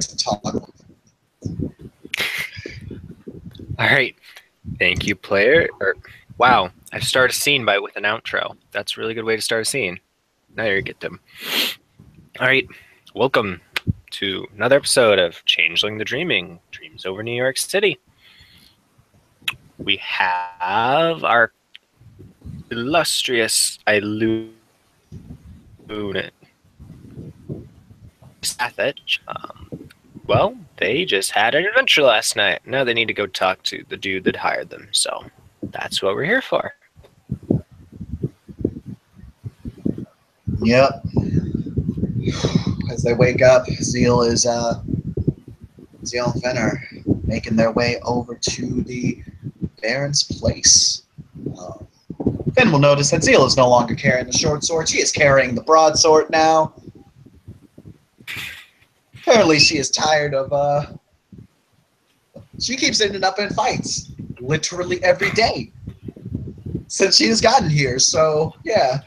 to talk. All right. Thank you, player. Wow, I've started a scene with an outro. That's a really good way to start a scene. Now you get them. All right. Welcome to another episode of Changeling the Dreaming, Dreams over New York City. We have our illustrious Illuminate Sathich. Well, they just had an adventure last night. Now they need to go talk to the dude that hired them. So that's what we're here for. Yep. As they wake up, Zeal and Finn are making their way over to the Baron's place. Finn will notice that Zeal is no longer carrying the short sword. She is carrying the broadsword now. Apparently, she is tired of. She keeps ending up in fights literally every day since she has gotten here. So yeah.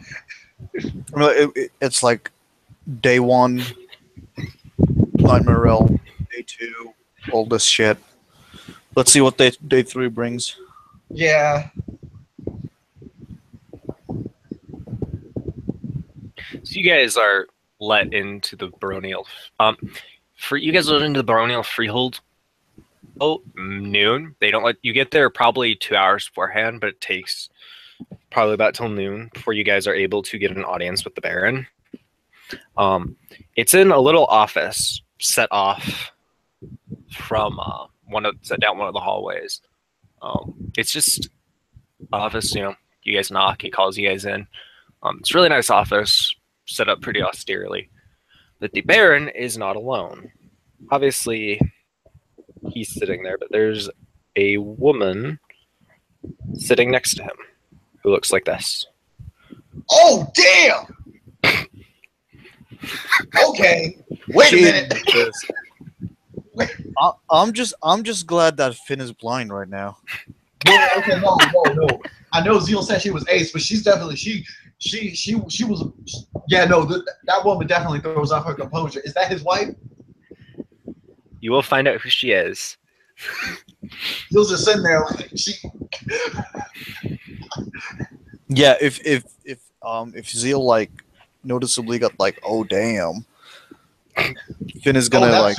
It's like day 1, Nightmare Realm. Day 2, all this shit. Let's see what day 3 brings. Yeah. So you guys are let into the baronial. For you guys let into the baronial freehold. Oh, noon. They don't let you get there probably 2 hours beforehand, but it takes probably about till noon before you guys are able to get an audience with the Baron. It's in a little office set off from set down one of the hallways. It's just office. You guys knock. He calls you guys in. It's a really nice office, set up pretty austerely. But the Baron is not alone. Obviously, he's sitting there, but there's a woman sitting next to him who looks like this. Oh, damn! Okay, wait a minute. I'm just glad that Finn is blind right now. Well, okay, no. I know Zeal said she was ace, but she's definitely she was. Yeah, no, that woman definitely throws off her composure. Is that his wife? You will find out who she is. Zeal's just sitting there like she. Yeah, if Zeal like noticeably got like, oh damn, Finn is gonna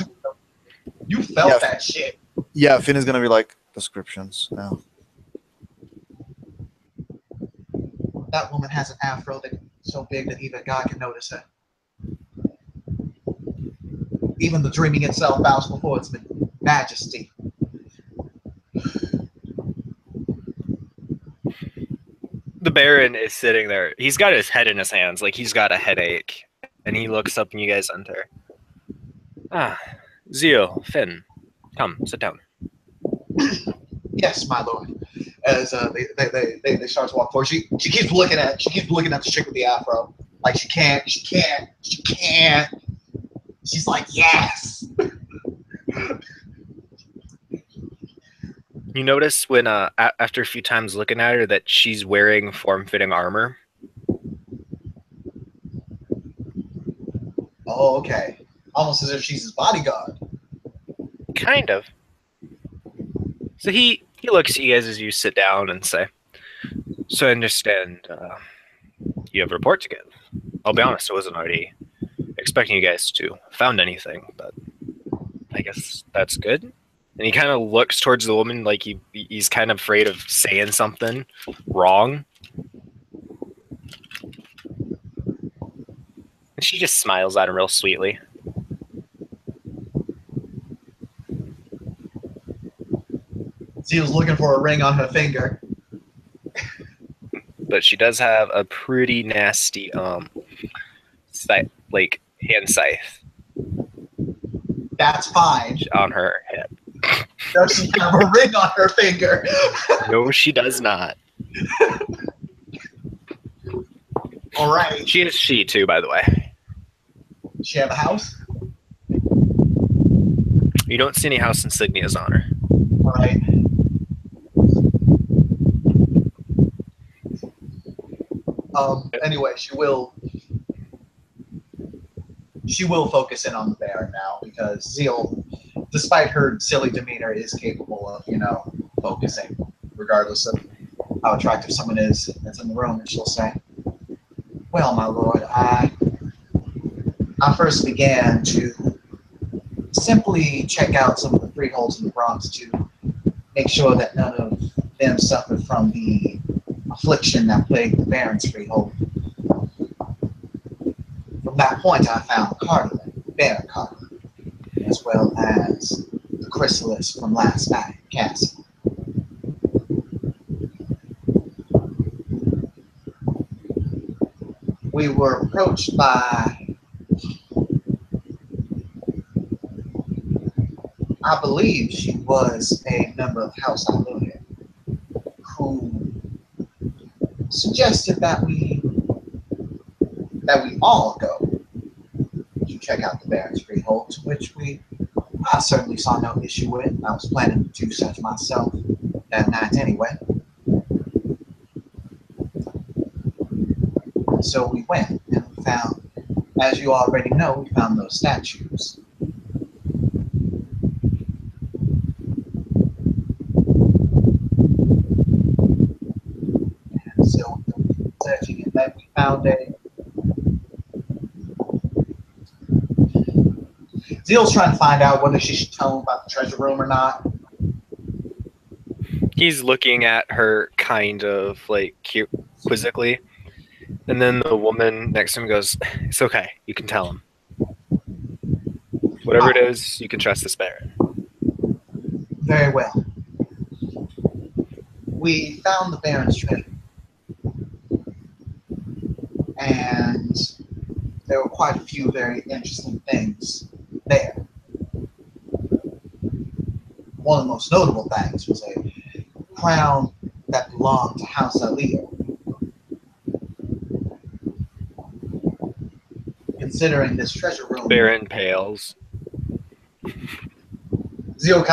You felt that shit. Yeah, Finn is gonna be like descriptions now. That woman has an afro that's so big that even God can notice it. Even the dreaming itself bows before its majesty. The Baron is sitting there. He's got his head in his hands, like he's got a headache. And he looks up and you guys enter. Ah, Zeal, Finn, come, sit down. Yes, my lord. As they start to walk forward, she keeps looking at the chick with the afro. Like she can't. She's like, yes. You notice when after a few times looking at her that she's wearing form-fitting armor. Oh, okay. Almost as if she's his bodyguard. Kind of. So he looks at you guys as you sit down and say, so I understand you have a report to give. I'll be honest, I wasn't already expecting you guys to have found anything, but I guess that's good. And he kind of looks towards the woman like he's kind of afraid of saying something wrong. And she just smiles at him real sweetly. Zeal's looking for a ring on her finger. But she does have a pretty nasty hand scythe. That's fine. On her head. Does she have a ring on her finger? No, she does not. All right. She is she too, by the way. Does she have a house? You don't see any house insignias on her. All right. Anyway, she will she will focus in on the Baron now because Zeal, despite her silly demeanor, is capable of, focusing, regardless of how attractive someone is that's in the room. And she'll say, "Well, my lord, I first began to simply check out some of the freeholds in the Bronx to make sure that none of them suffered from the affliction that plagued the Baron's freehold. From that point, I found Cartolin, Baron Cartolin, as well as the chrysalis from last night, Cassie. We were approached by, I believe she was a member of House Alunia, who suggested that we all go to check out the Baron's freehold, to which I certainly saw no issue with. I was planning to do such myself that night anyway. So we went and we found, as you already know, we found those statues. And so searching, and then we found Zeal's trying to find out whether she should tell him about the treasure room or not. He's looking at her kind of like quizzically, and then the woman next to him goes, "It's okay. You can tell him. Whatever it is, you can trust this Baron." Very well. We found the Baron's treasure, and there were quite a few very interesting things there. One of the most notable things was a crown that belonged to House Alio. Considering this treasure room, Baron pales. Zeal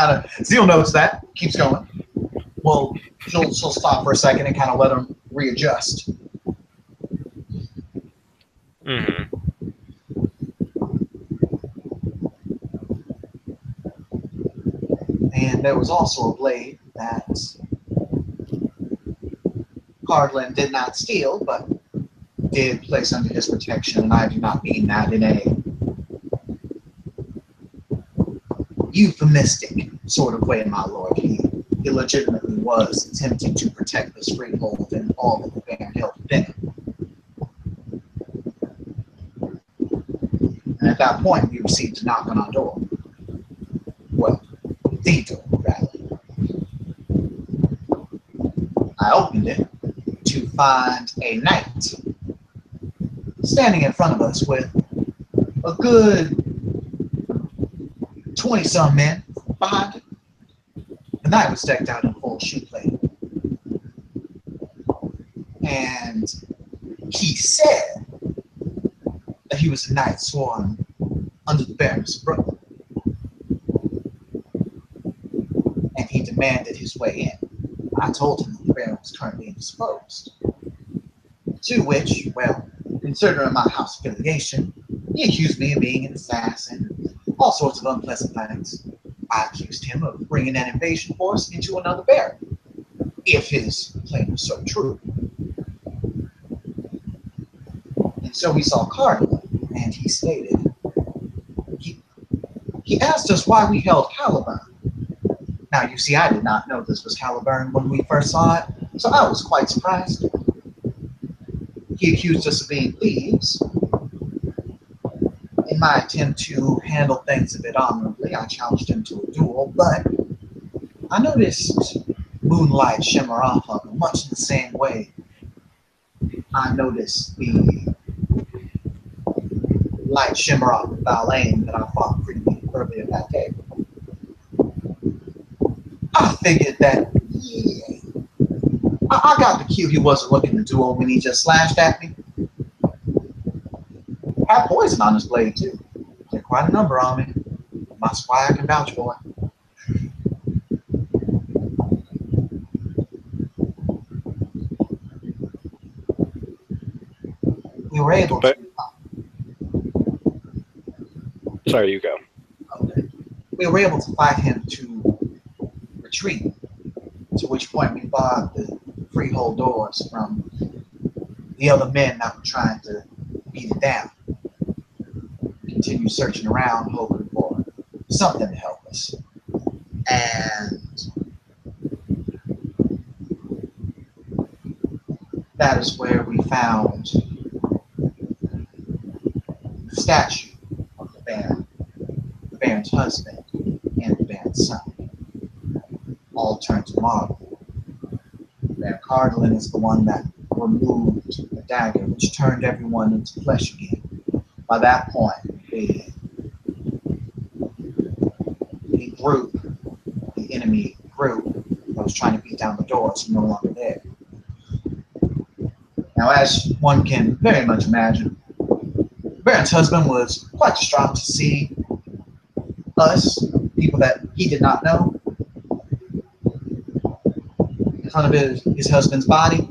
notes that, keeps going. Well, she'll stop for a second and kind of let him readjust. Mm-hmm. And there was also a blade that Cardlin did not steal, but did place under his protection, and I do not mean that in a euphemistic sort of way, my lord. He legitimately was attempting to protect this freehold and all that the Baron held within it. And at that point, we received a knock on our door. Well, the door, rather. I opened it to find a knight standing in front of us with a good 20-some men behind him. The knight was decked out in full shoe plate. And he said that he was a knight sworn under the Baron's brother. And he demanded his way in. I told him that the Baron was currently indisposed. To which, well, considering my house affiliation, he accused me of being an assassin, all sorts of unpleasant things. I accused him of bringing an invasion force into another Baron, if his claim was so true. And so we saw Cardinal, and he stated, he asked us why we held Caliburn. Now, you see, I did not know this was Caliburn when we first saw it, so I was quite surprised. He accused us of being thieves. In my attempt to handle things a bit honorably, I challenged him to a duel, but I noticed moonlight shimmer off of him, much in the same way I noticed the light shimmer off of Valane that I fought pretty earlier that day. I figured that, yeah, I got the cue he wasn't looking to duel when he just slashed at me. Had poison on his blade, too. Did quite a number on me. That's why I can vouch for it. We were able to. Sorry, you go. Okay. We were able to fight him to retreat, to which point we barred the freehold doors from the other men that were trying to beat it down. Continue searching around, hoping for something to help us. And that is where we found the statue of the Baron's husband, and the Baron's son, all turned to marble. Baron Cardlin is the one that removed the dagger, which turned everyone into flesh again. By that point, the group, the enemy group that was trying to beat down the doors, was no longer there. Now, as one can very much imagine, Baron's husband was quite distraught to see us, people that he did not know, in front of his husband's body.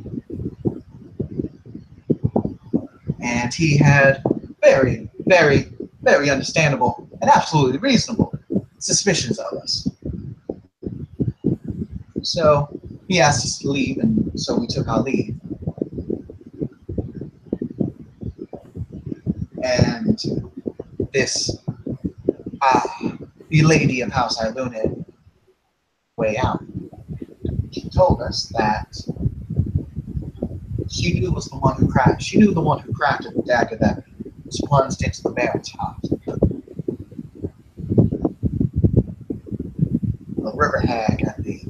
And he had very, very, very understandable and absolutely reasonable suspicions of us. So he asked us to leave, and so we took our leave. And this, the lady of House Ilunid, way out, she told us that she knew was the one who crafted. She knew the one who crafted the dagger that was plunged into the Baron's heart. The river hag at the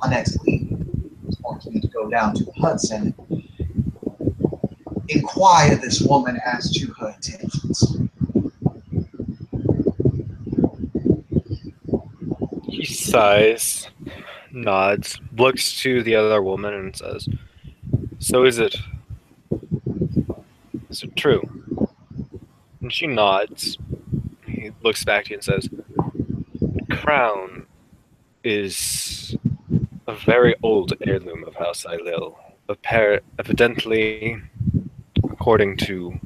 our next lead was going to be to go down to the Hudson and inquire this woman as to her intentions. He sighs, nods, looks to the other woman and says, "So is it true?" And she nods. He looks back to you and says, "Crown is a very old heirloom of House Ailil. Evidently, according to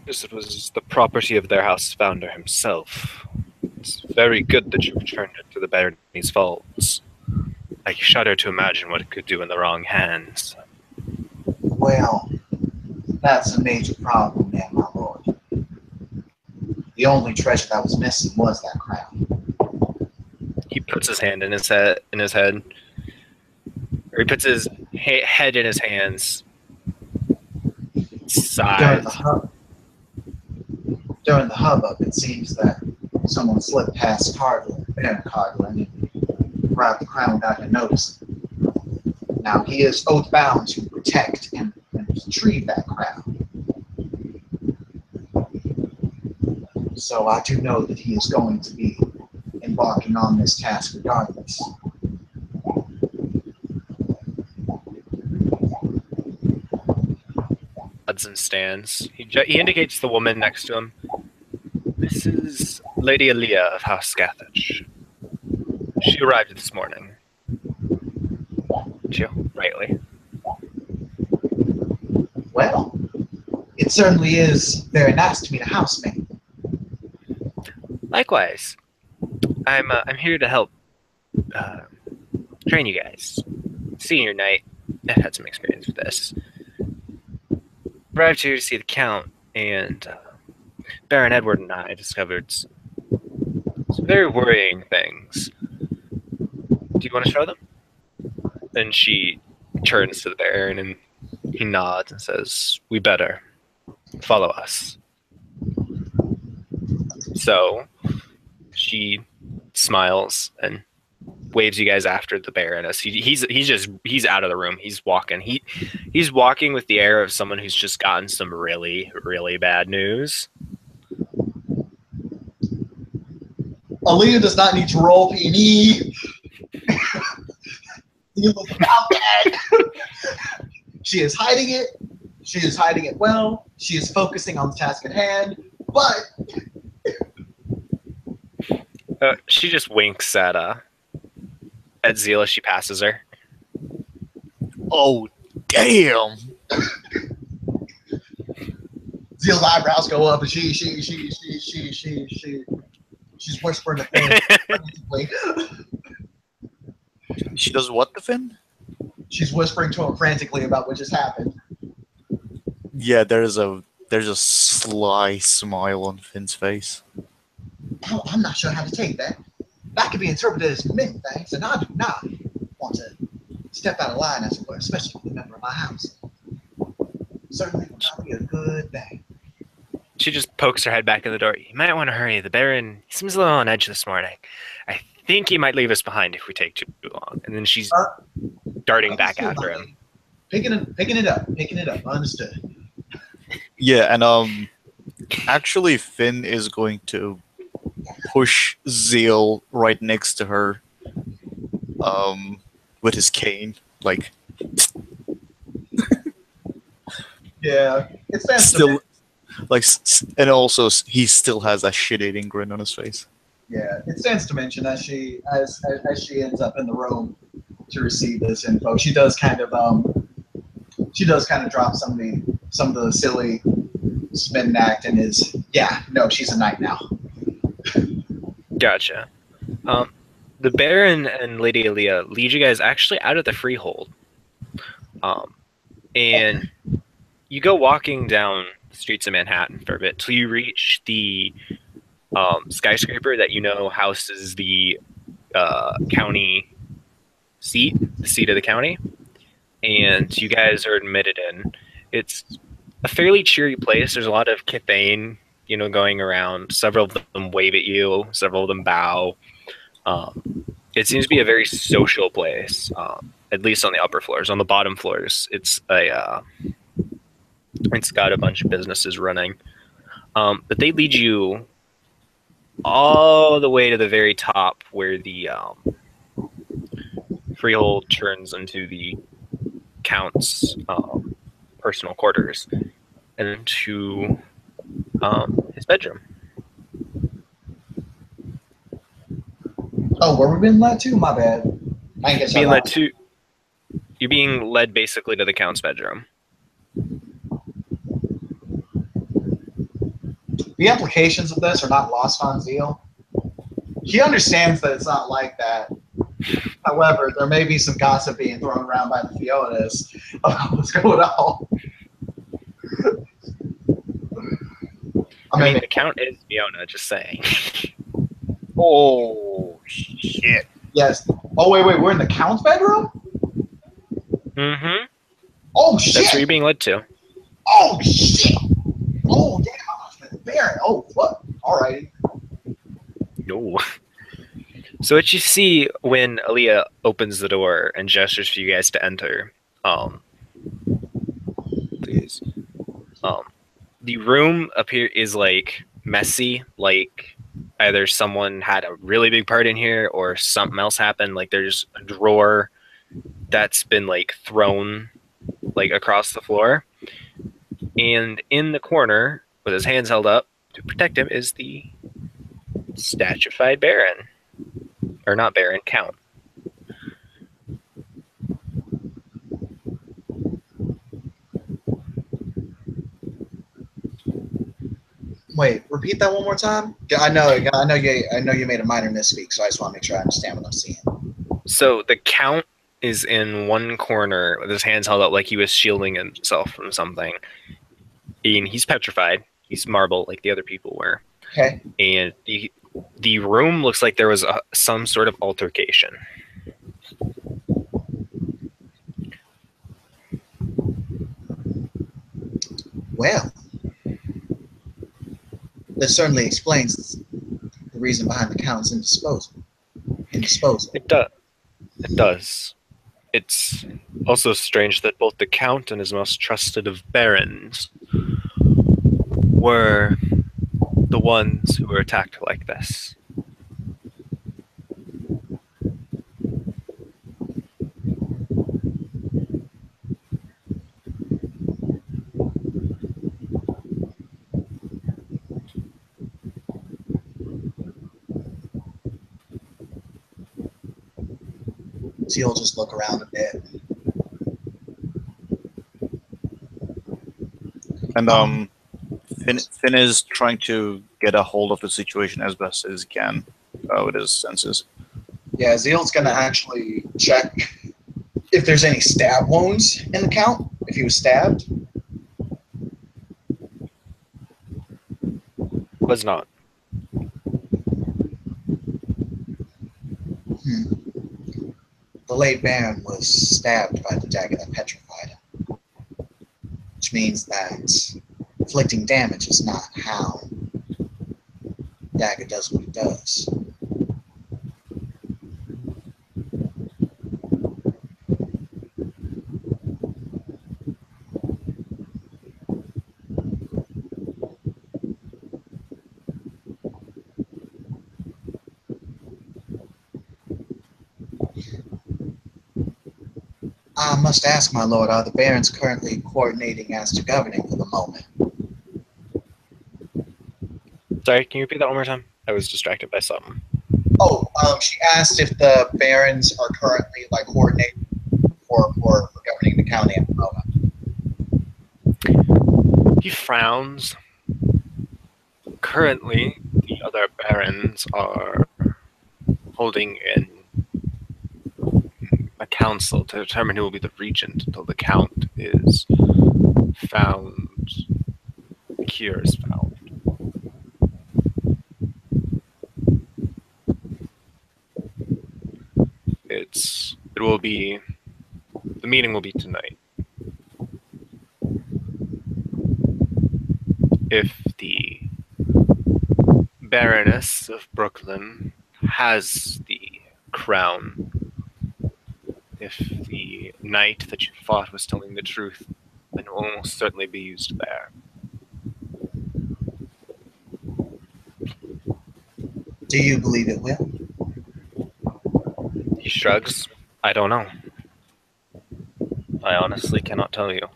this, it was the property of their house founder himself. It's very good that you returned it to the Barony's vaults. I shudder to imagine what it could do in the wrong hands." Well, that's a major problem there, my lord. The only treasure that was missing was that crown. He puts his hand in his head, or he puts his head in his hands. Sighs. During the hubbub, it seems that someone slipped past Baron Cardlin, and grabbed the crown without him noticing. Now, he is oath-bound to protect and retrieve that crown. So I do know that he is going to be embarking on this task regardless. Hudson stands. He indicates the woman next to him. "This is Lady Aaliyah of House Scathach. She arrived this morning." Rightly. Well, it certainly is very nice to meet a housemate. Likewise. I'm here to help train you guys. Senior night, I've had some experience with this. Arrived here to see the Count, and Baron Edward and I discovered some very worrying things. Do you want to show them? And she turns to the Baron and he nods and says, "We better. Follow us." So she smiles and waves you guys after the Baroness. He's out of the room. He's walking. He's walking with the air of someone who's just gotten some really, really bad news. Aaliyah does not need to roll P&E. About that. She is hiding it. She is hiding it well. She is focusing on the task at hand. But she just winks at Zeal as she passes her. Oh, damn. Zeal's eyebrows go up, and she's whispering to Finn frantically. She does what to Finn? She's whispering to him frantically about what just happened. Yeah, there's a sly smile on Finn's face. I'm not sure how to take that. That could be interpreted as many things, and I do not want to step out of line, as it were, especially with a member of my house. Certainly will not be a good thing. She just pokes her head back in the door. You might want to hurry. The Baron seems a little on edge this morning. I think he might leave us behind if we take too long. And then she's darting back after him. Picking it up. Understood. Yeah, and actually Finn is going to push Zeal right next to her, with his cane, like. Yeah, it stands Still, like, and also he still has that shit-eating grin on his face. Yeah, it stands to mention as she ends up in the room to receive this info, she does kind of drop some of the silly spin act and is she's a knight now. Gotcha. The Baron and Lady Aaliyah lead you guys actually out of the freehold. And you go walking down the streets of Manhattan for a bit till you reach the skyscraper that houses the county seat, the seat of the county. And you guys are admitted in. It's a fairly cheery place. There's a lot of Kithane, going around. Several of them wave at you. Several of them bow. It seems to be a very social place, at least on the upper floors. On the bottom floors, it's got a bunch of businesses running. But they lead you all the way to the very top where the freehold turns into the Count's personal quarters and into his bedroom. Oh, were we being led to? My bad. I guess You're being led basically to the Count's bedroom. The implications of this are not lost on Zeal. He understands that it's not like that. However, there may be some gossip being thrown around by the Fionas about what's going on. I mean, the Count is Fiona, just saying. Oh, shit. Yes. Oh, wait, we're in the Count's bedroom? Mm-hmm. Oh, shit. That's where you're being led to. Oh, shit. Oh, damn. I was Baron. Oh, what? All right. No. So what you see when Aaliyah opens the door and gestures for you guys to enter, please. The room up here is like messy, like either someone had a really big part in here or something else happened. Like there's a drawer that's been like thrown like across the floor, and in the corner with his hands held up to protect him is the statuified Baron. Or not Baron, Count. Wait, repeat that one more time. I know you made a minor misspeak, so I just want to make sure I understand what I'm seeing. So the Count is in one corner with his hands held up like he was shielding himself from something. And he's petrified. He's marble like the other people were. Okay. And the room looks like there was some sort of altercation. Well, this certainly explains the reason behind the Count's indisposal. It does. It's also strange that both the Count and his most trusted of barons were the ones who were attacked like this. So you'll just look around a bit. And Finn is trying to get a hold of the situation as best as he can with his senses. Yeah, Zeal's gonna actually check if there's any stab wounds in the count, if he was stabbed. Was not. The late Baron was stabbed by the dagger that petrified him, which means that inflicting damage is not how the dagger does what it does. I must ask, my lord, are the barons currently coordinating as to governing for the moment? Sorry, can you repeat that one more time? I was distracted by something. Oh, she asked if the barons are currently coordinating for governing the county at the moment. He frowns. Currently, the other barons are holding a council to determine who will be the regent until the count is found. The cure is found. The meeting will be tonight. If the Baroness of Brooklyn has the crown, if the knight that you fought was telling the truth, then it will almost certainly be used there. Do you believe it will? He shrugs. I don't know. I honestly cannot tell you.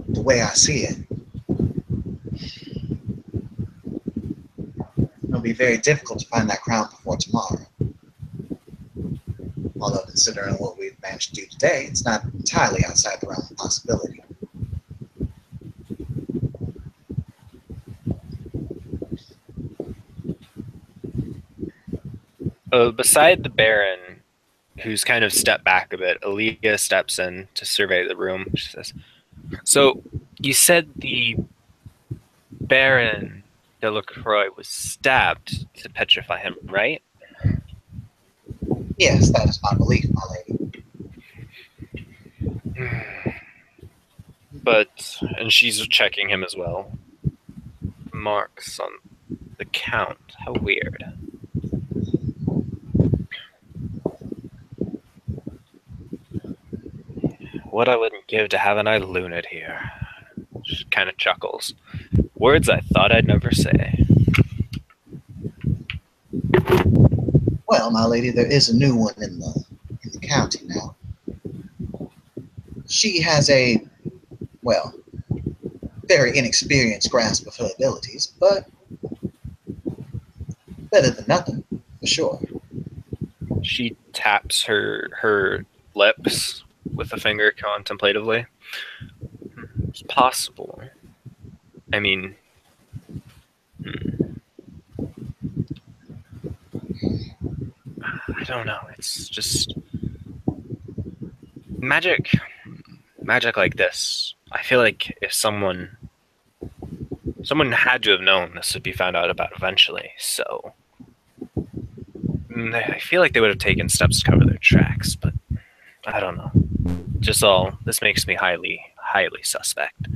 The way I see it, it'll be very difficult to find that crown before tomorrow. Although, considering what we've managed to do today, it's not entirely outside the realm of possibility. Beside the Baron, who's kind of stepped back a bit, Aaliyah steps in to survey the room. She says, "So, you said the Baron Delacroix was stabbed to petrify him, right?" Yes, that is my belief, my lady. And she's checking him as well. Marks on the count. How weird. What I wouldn't give to have an eye lunate here. She kind of chuckles. Words I thought I'd never say. Well, my lady, there is a new one in the county now. She has a, well, very inexperienced grasp of her abilities, but better than nothing, for sure. She taps her lips with a finger contemplatively. It's possible. I mean, I don't know. It's just magic like this. I feel like if someone had to have known this would be found out about eventually. So I feel like they would have taken steps to cover their tracks, but I don't know. This makes me highly suspect.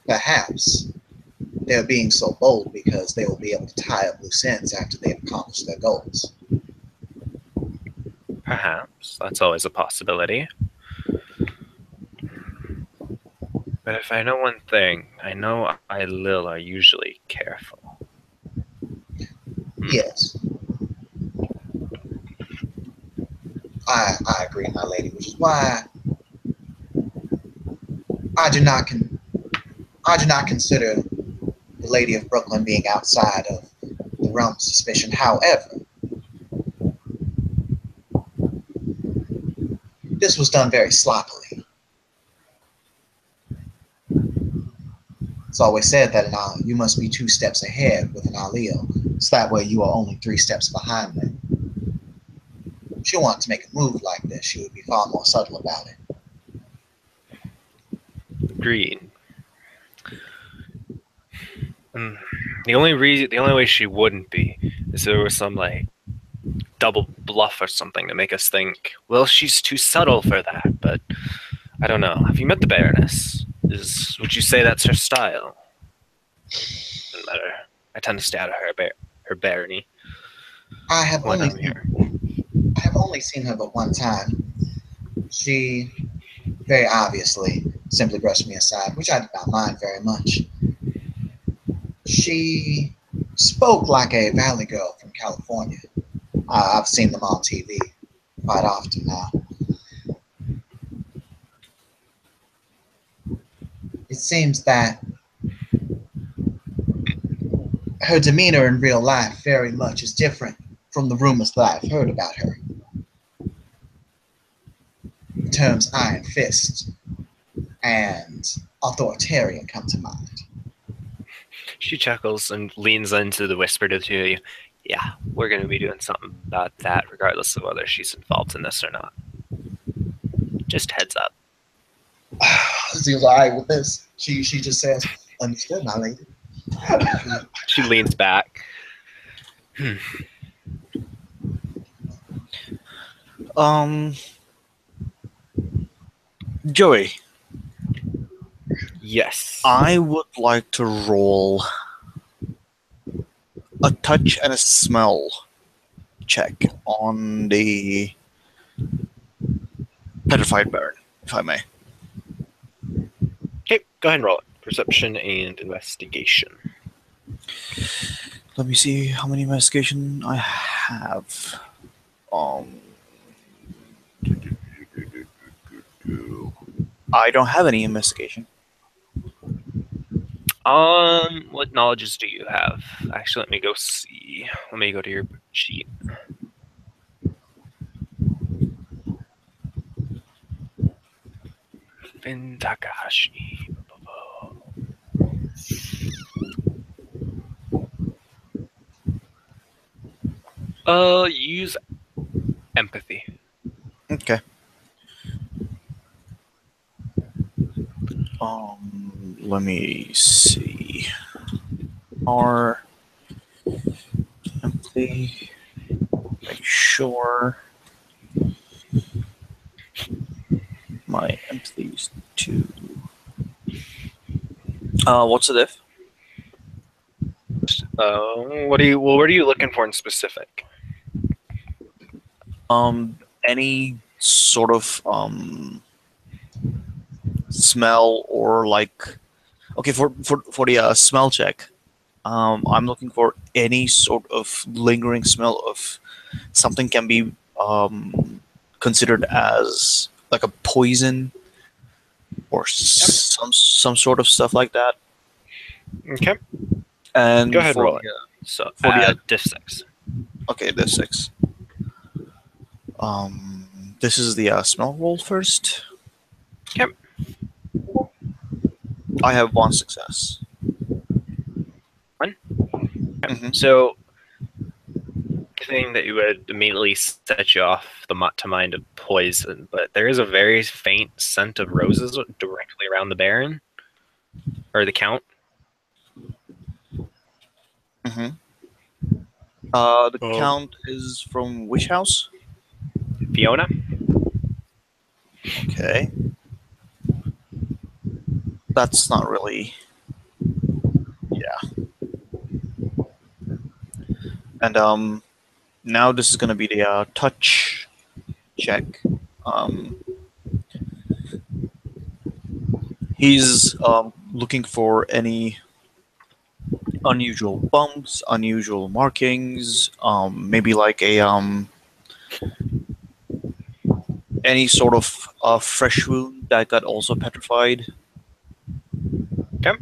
Perhaps they're being so bold because they will be able to tie up loose ends after they've accomplished their goals. Perhaps. That's always a possibility. But if I know one thing, I know I Lil are usually careful. Yes. I agree, my lady, which is why I do not consider the Lady of Brooklyn being outside of the the realm of suspicion. However, this was done very sloppily. It's always said that you must be 2 steps ahead with an Alio, so that way you are only 3 steps behind them. If she wanted to make a move like this, she would be far more subtle about it. Agreed. The only way she wouldn't be is there was some like double bluff or something to make us think, well, she's too subtle for that. But I don't know. Have you met the Baroness? Would you say that's her style? Doesn't matter. I tend to stay out of her barony I have when only I'm here. I have only seen her but one time. She very obviously simply brushed me aside, which I did not mind very much. She spoke like a valley girl from California. I've seen them on TV quite often now. It seems that her demeanor in real life very much is different from the rumors that I've heard about her. The terms iron fist and authoritarian come to mind. She chuckles and leans into the whisper to the two of you. Yeah, we're going to be doing something about that, regardless of whether she's involved in this or not. Just heads up. Seems all right with this. She just says, "Understood, my lady." She leans back. Joey, Yes. I would like to roll a touch and a smell check on the petrified baron, if I may. Okay, go ahead and roll it. Perception and investigation. Let me see how many investigation I have. I don't have any investigation. What knowledges do you have? Actually, let me go see. Let me go to your sheet. Fin Takahashi. Use empathy. Okay. Let me see. Our empathy. Make sure my empathy is 2. What's the diff? What are you looking for in specific? Any sort of smell or like, okay, for the smell check, I'm looking for any sort of lingering smell of something can be considered as like a poison or some sort of stuff like that. Okay. And Go ahead, for roll it. the, So for the diff 6. okay, there's 6. This is the smell roll first. Yep. I have 1 success. 1. Mhm. So, thing that you would immediately set you off to mind of poison, but there is a very faint scent of roses directly around the Baron or the Count. Mm-hmm. The count is from which house? Fiona. Okay. That's not really. Yeah. And now this is gonna be the touch check. He's looking for any unusual bumps, unusual markings, maybe like a any sort of fresh wound that got also petrified. Okay.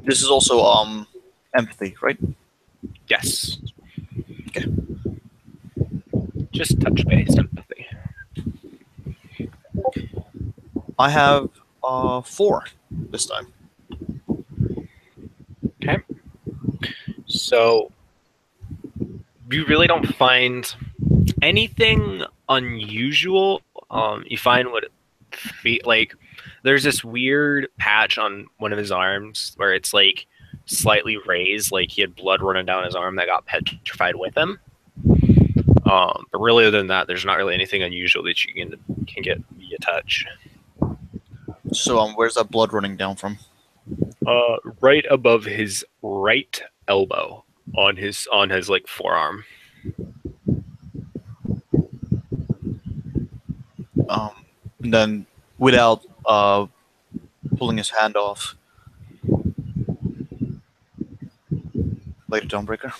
This is also empathy, right? Yes. Okay. Just touch-based empathy. I have 4 this time. Okay. So you really don't find anything unusual. You find what like there's this weird patch on one of his arms where it's like slightly raised, like he had blood running down his arm that got petrified with him. But really, other than that, there's not really anything unusual that you can get via touch. So where's that blood running down from? Right above his right elbow on his like forearm. And then without pulling his hand off, Lady Dawnbreaker.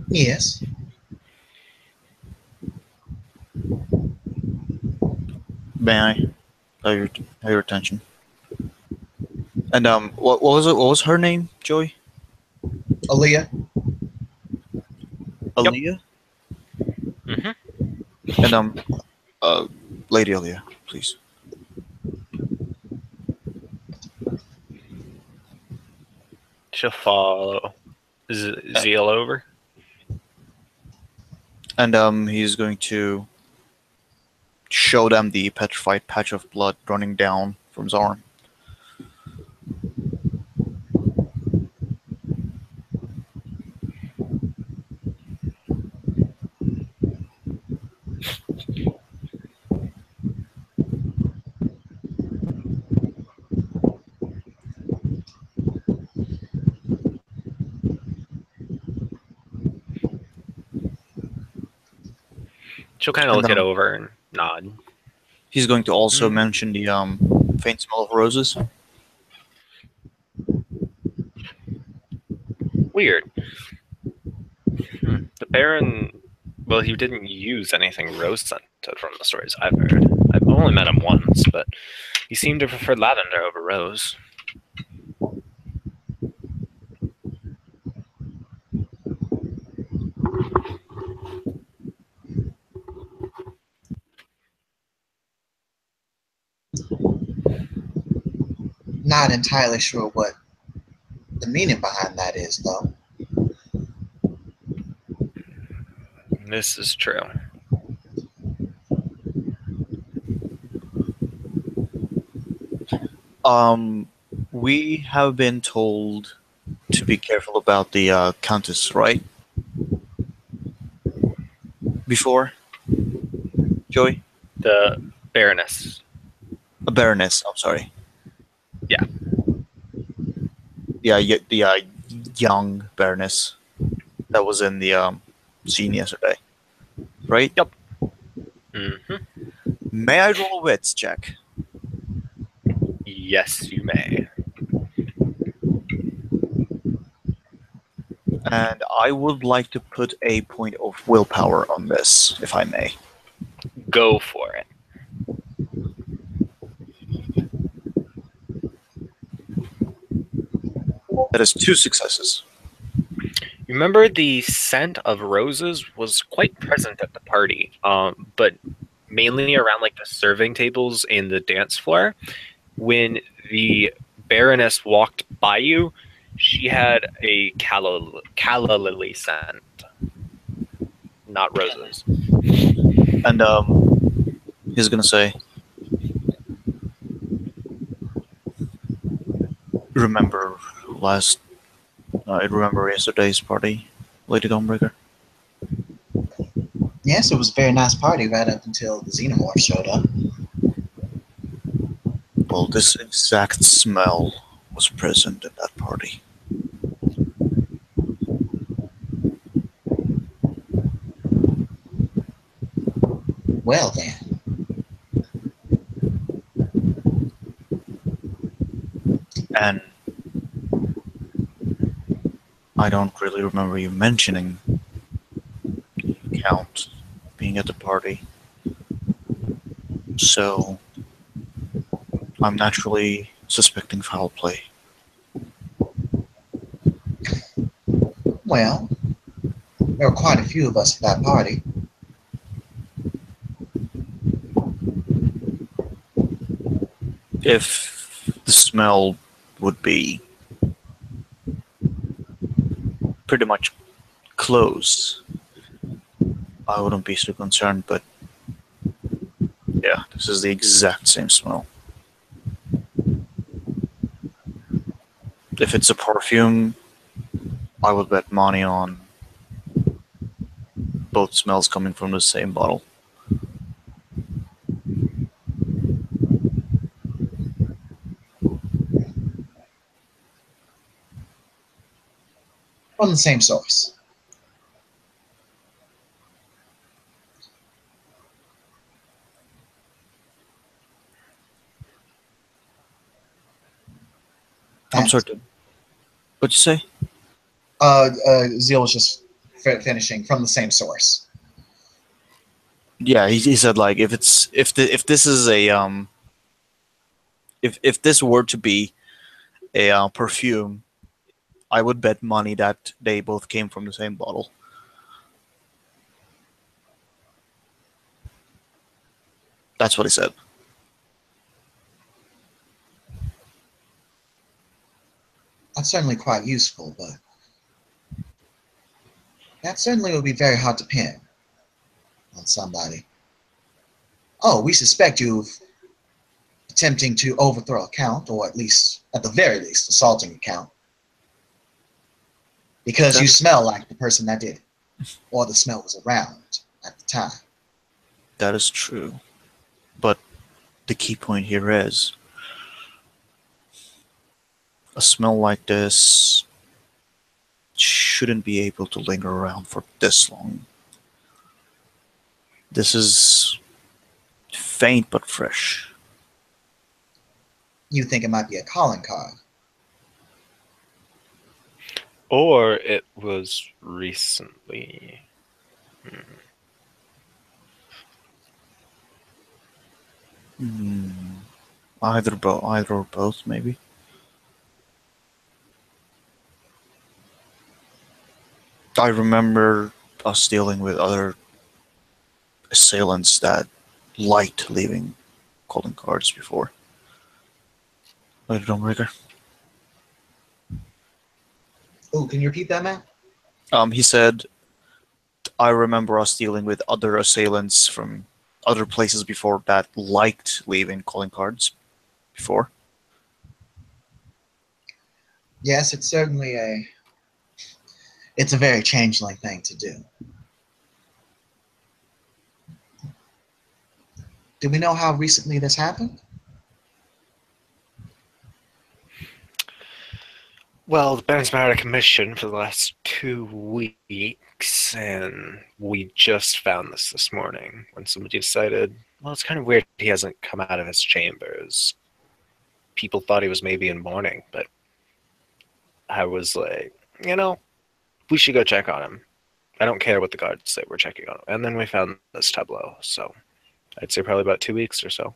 Yes. May I have your attention? And what was it? What was her name? Joey? Aaliyah? Aaliyah? Mm-hmm. And Lady Aaliyah, please. She'll follow Zeal over. And he's going to show them the petrified patch of blood running down from his arm. She'll kind of And look it over and nod. he's going to also Mm. mention the faint smell of roses. Weird. The Baron, well, he didn't use anything rose scented from the stories I've heard. I've only met him once, but he seemed to prefer lavender over rose. Not entirely sure what the meaning behind that is, though. This is true. We have been told to be careful about the Countess, right? Before? Joey? The Baroness. A Baroness, I'm sorry. Yeah. Yeah, the young Baroness that was in the scene yesterday. Right? Yep. Mm-hmm. May I roll a wits check? Yes, you may. And I would like to put a point of willpower on this, if I may. Go for it. That is 2 successes. You remember the scent of roses was quite present at the party, but mainly around like the serving tables and the dance floor. When the Baroness walked by you, she had a calla lily scent, not roses. And he's gonna say, remember I remember yesterday's party, Lady Dawnbreaker? Yes, it was a very nice party right up until the xenomorph showed up. Well, this exact smell was present at that party. Well then, And I don't really remember you mentioning Count being at the party. So I'm naturally suspecting foul play. Well, there were quite a few of us at that party. If the smell would be pretty much close, I wouldn't be so concerned, but yeah, this is the exact same smell. If it's a perfume, I would bet money on both smells coming from the same bottle. From the same source. I'm That, sorry. What'd you say? Zeal was just finishing from the same source. Yeah, he said like if this is a if this were to be a perfume, I would bet money that they both came from the same bottle. That's what he said. That's certainly quite useful, but that certainly would be very hard to pin on somebody. Oh, we suspect you of attempting to overthrow a count, or at the very least, assaulting a count. Because you smell like the person that did it, or the smell was around at the time. That is true. But the key point here is a smell like this shouldn't be able to linger around for this long. This is faint but fresh. You think it might be a calling card. Or it was recently. Hmm. Either or both, maybe. I remember us dealing with other assailants that liked leaving calling cards before. Right, Dawnbreaker? Oh, can you repeat that, man? He said, I remember us dealing with other assailants from other places before that liked leaving calling cards before. Yes, it's a very changeling thing to do. Do we know how recently this happened? Well, the band's been out of commission for the last 2 weeks, and we just found this morning when somebody decided, well, it's kind of weird he hasn't come out of his chambers. People thought he was maybe in mourning, but I was like, we should go check on him. I don't care what the guards say, we're checking on him. And then we found this tableau, so I'd say probably about 2 weeks or so.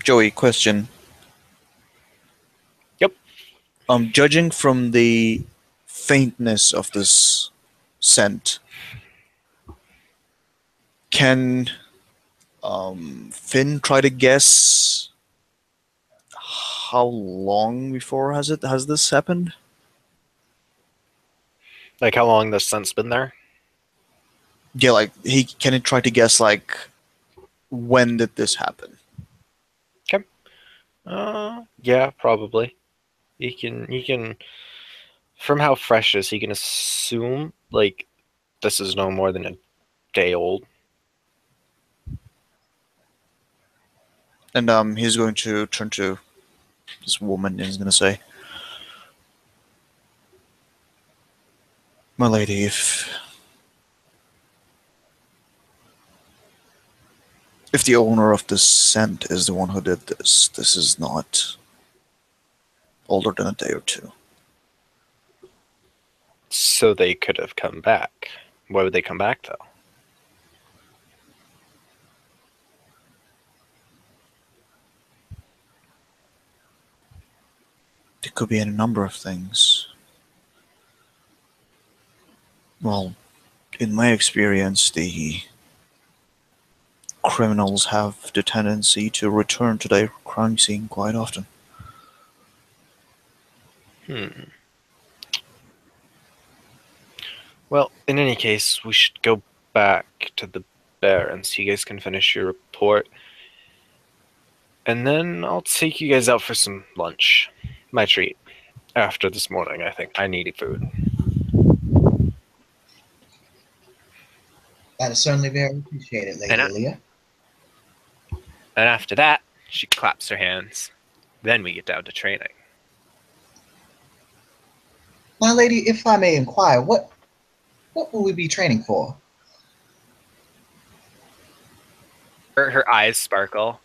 Joey, question. Yep. Judging from the faintness of this scent, can Finn try to guess how long before has this happened? Like how long this scent's been there? Yeah, like he try to guess like when did this happen? Okay. Yeah, probably. He can from how fresh it is, he can assume like this is no more than a day old. And he's going to turn to this woman and he's gonna say, "My lady, if the owner of this scent is the one who did this, this is not older than a day or two." So they could have come back. Why would they come back though? It could be any number of things. Well, in my experience, the criminals have the tendency to return to their crime scene quite often. Hmm. Well, in any case, we should go back to the Baron so you guys can finish your report. And then I'll take you guys out for some lunch. My treat. After this morning, I think. I need food. That is certainly very appreciated, Lady And, Aaliyah. and after that, she claps her hands. Then we get down to training. Now, lady, if I may inquire, what will we be training for? Her eyes sparkle.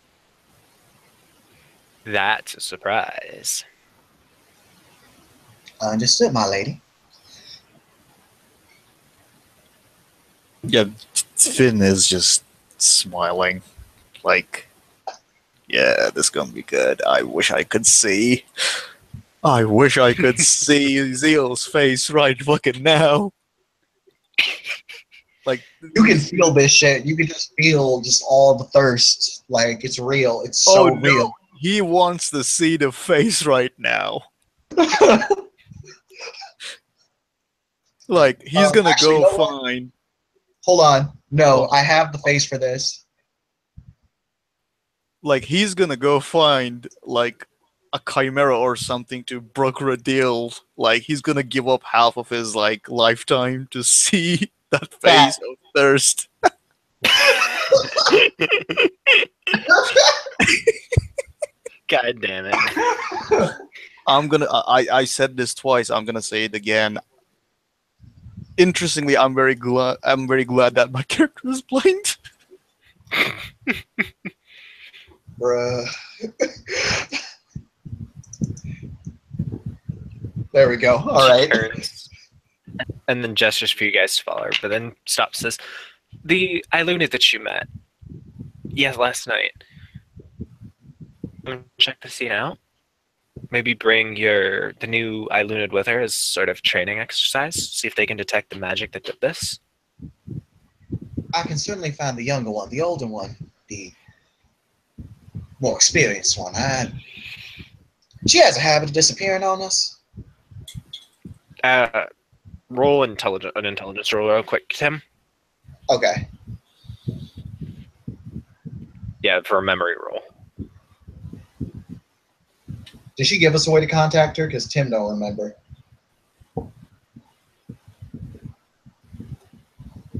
That's a surprise. Understood, my lady. Yeah, Finn is just smiling. Like, yeah, this is gonna be good. I wish I could see. I wish I could see Zeal's face right fucking now. Like, You can feel this shit. You can just feel just all the thirst. Like, it's real. It's so oh real. no, he wants to see the face right now. Like, he's gonna actually, go you know what? find. Hold on. No, I have the face for this. Like, he's gonna go find like a chimera or something to broker a deal. Like, he's gonna give up half of his like lifetime to see that face of thirst. God damn it. I said this twice. I'm gonna say it again. Interestingly, I'm very glad that my character is blind. Bruh. There we go. All right. Turns and then gestures for you guys to follow her, but then stops. Says, "The Ilunid that you met, yes, last night. Check the scene out. Maybe bring the new Ilunid with her as sort of training exercise. See if they can detect the magic that did this." I can certainly find the younger one, the older one, the more experienced one. She has a habit of disappearing on us. Roll an intelligence roll real quick, Tim. Okay. Yeah, for a memory roll. Did she give us a way to contact her? Because Tim don't remember.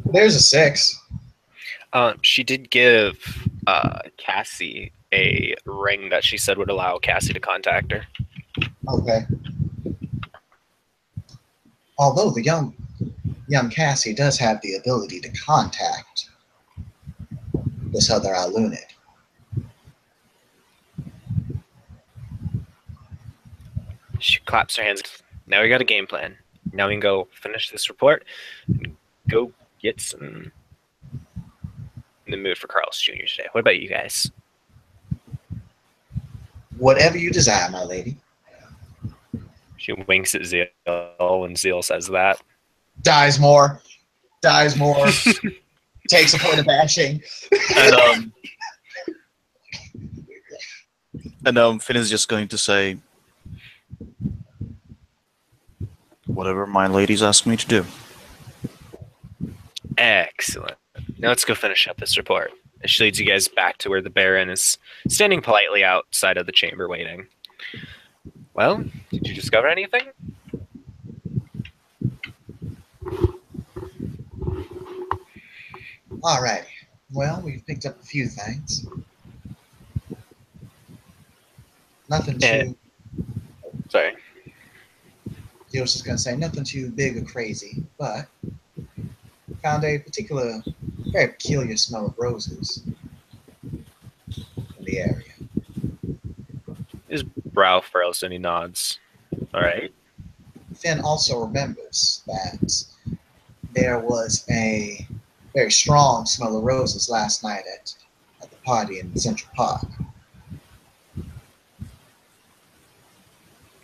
There's a 6. She did give Cassie a ring that she said would allow Cassie to contact her. Okay. Although the young Cassie does have the ability to contact this other Ilunid. She claps her hands. Now we got a game plan. Now we can go finish this report and go get some in the mood for Carl's Jr. today. What about you guys? Whatever you desire, my lady. She winks at Zeal when Zeal says that. Dies more. Takes a point of bashing. And Finn is just going to say, whatever my ladies ask me to do. Excellent. Now let's go finish up this report. And she leads you guys back to where the Baron is standing politely outside of the chamber waiting. Well, did you discover anything? Alrighty. Well, we've picked up a few things. Nothing too... Sorry. I was just going to say, nothing too big or crazy, but found a very peculiar smell of roses in the area. His brow furrows and he nods. All right. Finn also remembers that there was a very strong smell of roses last night at the party in Central Park.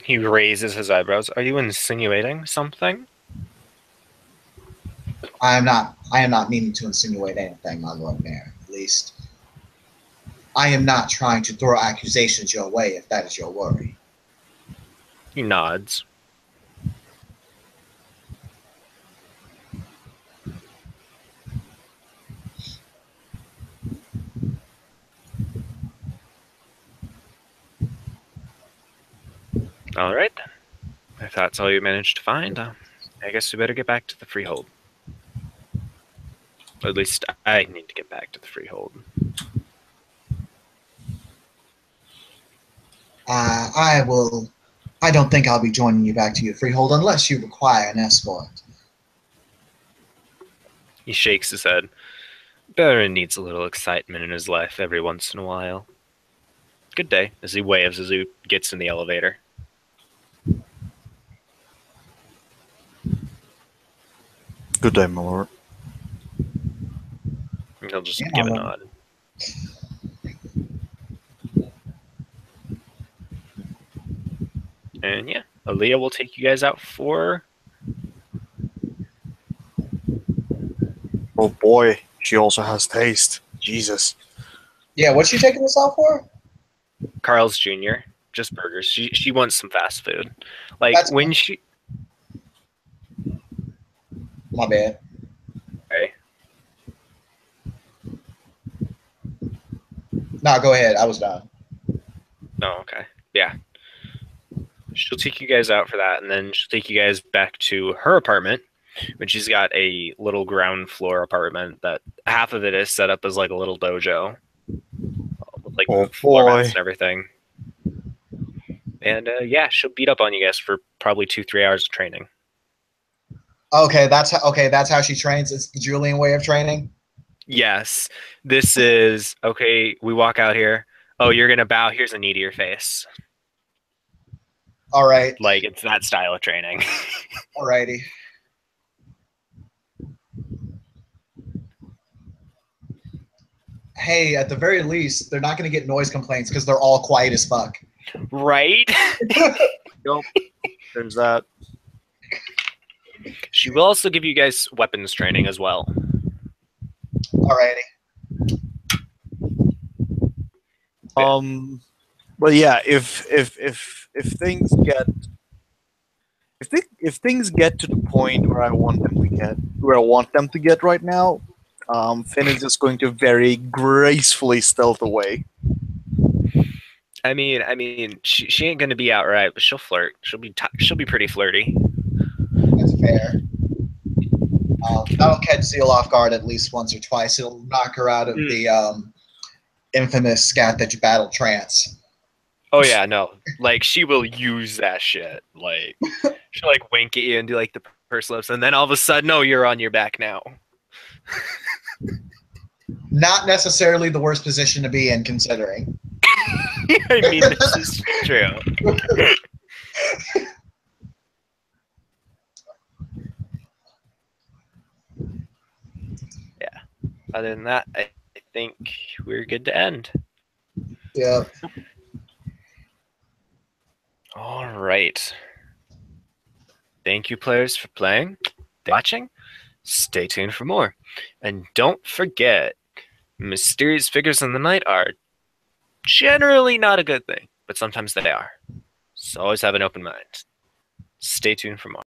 He raises his eyebrows. Are you insinuating something? I am not meaning to insinuate anything, my Lord Mayor. At least, I am not trying to throw accusations your way, if that is your worry. He nods. All right. If that's all you managed to find, I guess we better get back to the freehold. Or at least I need to get back to the freehold. I will. I don't think I'll be joining you back to your freehold unless you require an escort. He shakes his head. Baron needs a little excitement in his life every once in a while. Good day, as he waves as he gets in the elevator. Good day, my lord. And he'll just Yeah, give a well. nod. And yeah, Aaliyah will take you guys out for Oh boy, she also has taste. Jesus. Yeah, what's she taking this out for? Carl's Jr. Just burgers. She wants some fast food. Like That's when she. my bad. Okay. No, go ahead. I was done. Oh, okay. Yeah. She'll take you guys out for that, and then she'll take you guys back to her apartment, which she's got a little ground floor apartment that half of it is set up as like a little dojo with like Oh floor boy. mats and everything. And yeah, she'll beat up on you guys for probably 2-3 hours of training. Okay, that's how she trains. It's the Julian way of training. Yes, this is okay. We walk out here. Oh, you're gonna bow. Here's a knee to your face. All right. Like it's that style of training. Alrighty. Hey, at the very least, they're not going to get noise complaints because they're all quiet as fuck. Right? Nope. There's that. She will also give you guys weapons training as well. Alrighty. But yeah, if things get if things get to the point where I want them to get right now, Finn is just going to very gracefully stealth away. I mean, she ain't gonna be outright, but she'll flirt. She'll be pretty flirty. That's fair. That'll catch Zeal off guard at least once or twice. It'll knock her out of the infamous scat that you battle trance. Oh yeah, no. Like she will use that shit. Like she'll like wink at you and do like the purse lips, and then all of a sudden, oh, you're on your back now. Not necessarily the worst position to be in, considering. I mean, this is true. Yeah. Other than that, I think we're good to end. Yeah. All right. Thank you, players, for playing, watching. Stay tuned for more. And don't forget, mysterious figures in the night are generally not a good thing, but sometimes they are. So always have an open mind. Stay tuned for more.